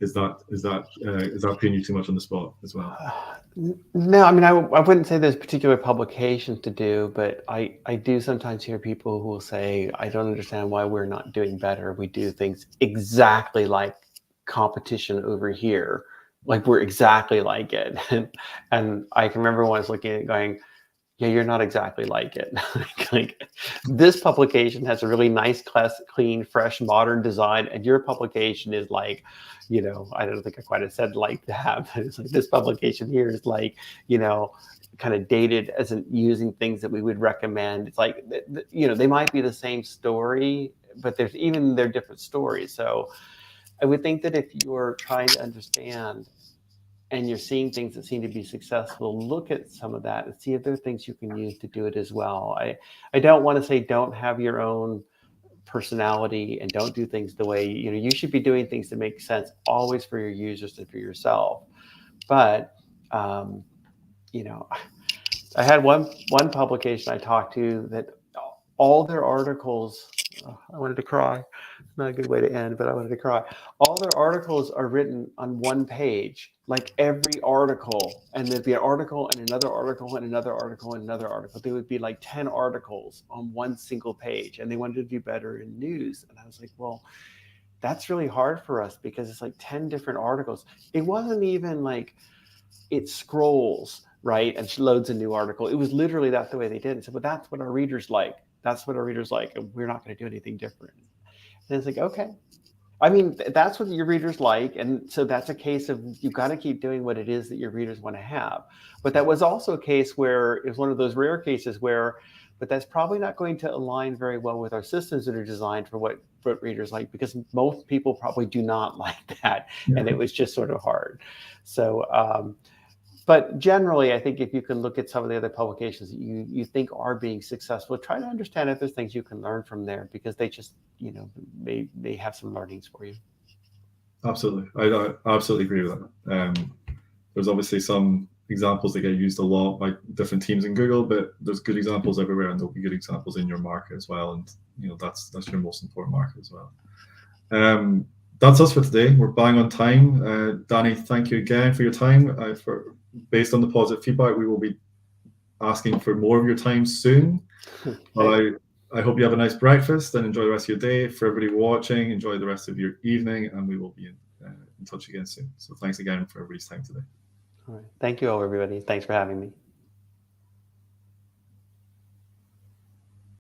is that putting you too much on the spot as well? No, I mean, I wouldn't say there's particular publications to do, but I do sometimes hear people who will say, I don't understand why we're not doing better. We do things exactly like competition over here. Like we're exactly like it. And I can remember once looking at it going, yeah, you're not exactly like it. Like this publication has a really nice, clean, fresh, modern design, and your publication is like, you know, I don't think I quite have said like that, but it's like this publication here is like, you know, kind of dated, isn't using things that we would recommend. It's like, you know, they might be the same story, but they're different stories. So I would think that if you're trying to understand and you're seeing things that seem to be successful, look at some of that and see if there are things you can use to do it as well. I don't want to say don't have your own personality and don't do things the way, you know, you should be doing things that make sense always for your users and for yourself. But, you know, I had one publication I talked to that all their articles, I wanted to cry. Not a good way to end, but I wanted to cry. All their articles are written on one page, like every article, and there'd be an article and another article and another article and another article. There would be like 10 articles on one single page, and they wanted to do better in news. And I was like, well, that's really hard for us because it's like 10 different articles. It wasn't even like it scrolls, right, and loads a new article. It was literally that's the way they did it. So, but that's what our readers like. That's what our readers like, and we're not going to do anything different. And it's like, okay. I mean, that's what your readers like. And so that's a case of you've got to keep doing what it is that your readers want to have. But that was also a case where it was one of those rare cases where, but that's probably not going to align very well with our systems that are designed for what readers like, because most people probably do not like that. Yeah. And it was just sort of hard. So, but generally, I think if you can look at some of the other publications that you think are being successful, try to understand if there's things you can learn from there, because they just, you know, may have some learnings for you. Absolutely. I absolutely agree with that. There's obviously some examples that get used a lot by different teams in Google, but there's good examples everywhere, and there'll be good examples in your market as well. And, you know, that's your most important market as well. That's us for today. We're bang on time. Danny, thank you again for your time. Based on the positive feedback, we will be asking for more of your time soon. I hope you have a nice breakfast and enjoy the rest of your day. For everybody watching, enjoy the rest of your evening, and we will be in touch again soon. So thanks again for everybody's time today. All right. Thank you all, everybody. Thanks for having me.